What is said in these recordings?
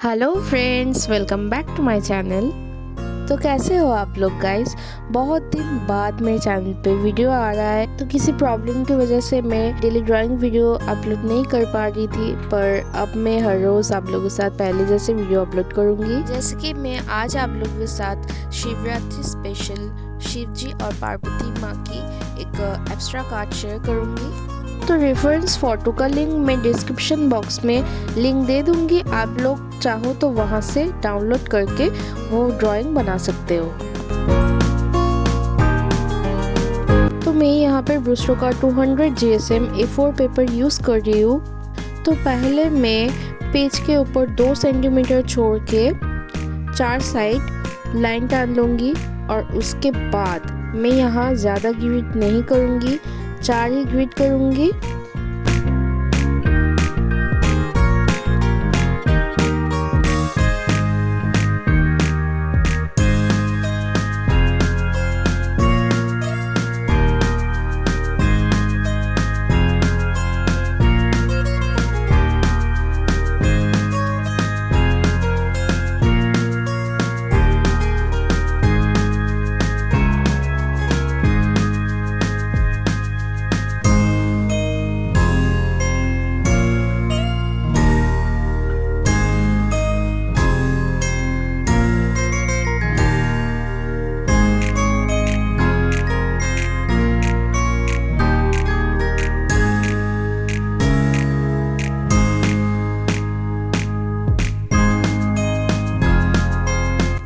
Hello friends, welcome back to my channel. तो कैसे हो आप लोग गाइस। बहुत दिन बाद मेरे चैनल पे वीडियो आ रहा है। तो किसी प्रॉब्लम की वजह से मैं डेली ड्राइंग वीडियो अपलोड नहीं कर पा रही थी, पर अब मैं हर रोज़ आप लोगों के साथ पहले जैसे वीडियो अपलोड करूँगी। जैसे कि मैं आज आप लोगों के साथ शिवरात्रि स्पेशल शिव जी और पार्वती माँ की एक एक्स्ट्रा कार्ड शेयर करूँगी। तो रेफरेंस फ़ोटो का लिंक मैं डिस्क्रिप्शन बॉक्स में लिंक दे दूँगी। आप लोग चाहो तो वहाँ से डाउनलोड करके वो ड्राइंग बना सकते हो। तो मैं यहाँ पर ब्रूस्टर का 200 GSM A4 पेपर यूज़ कर रही हूँ। तो पहले मैं पेज के ऊपर 2 सेंटीमीटर छोड़ के 4 साइड लाइन टान लूँगी और उसके बाद मैं यहाँ ज़्यादा ग्रिड नहीं करूँगी, 4 ही ग्रिड करूँगी।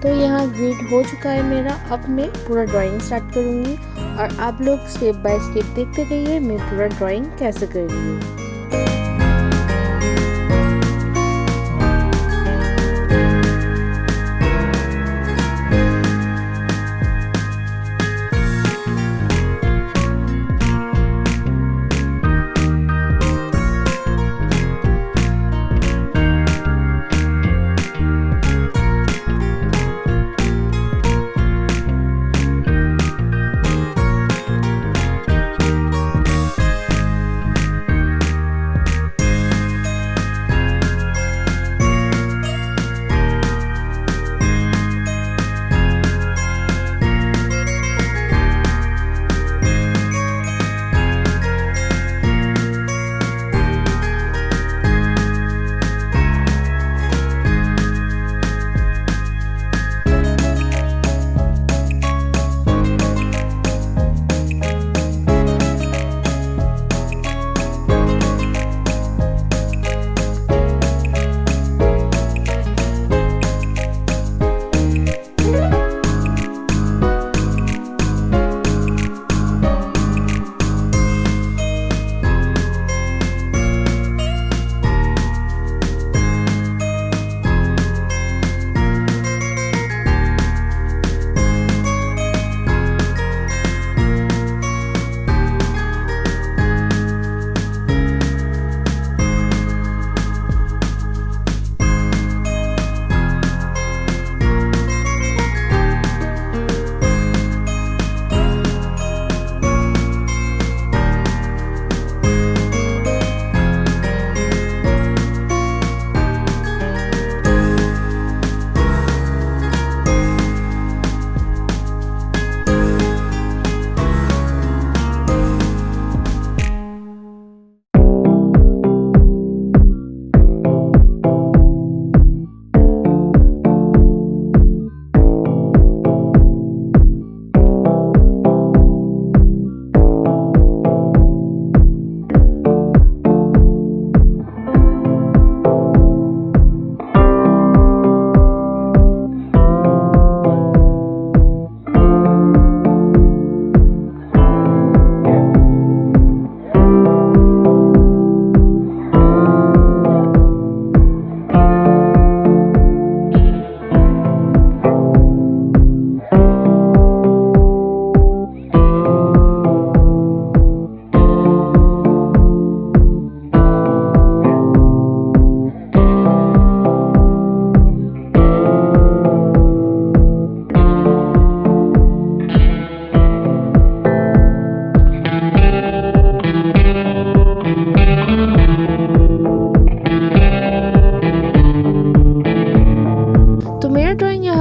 तो यहाँ ग्रिड हो चुका है मेरा। अब मैं पूरा ड्राइंग स्टार्ट करूँगी और आप लोग स्टेप बाय स्टेप देखते रहिए मैं पूरा ड्राइंग कैसे कर रही हूँ।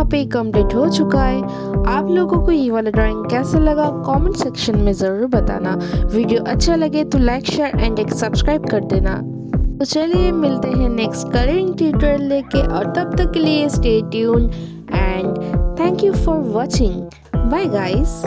यहाँ पे कंप्लीट हो चुका है। आप लोगों को ये वाला ड्राइंग कैसा लगा कमेंट सेक्शन में ज़रूर बताना। वीडियो अच्छा लगे तो लाइक शेयर एंड एक सब्सक्राइब कर देना। तो चलिए मिलते हैं नेक्स्ट कलरिंग ट्यूटोरियल लेके, और तब तक के लिए stay tune and thank you for watching. Bye guys.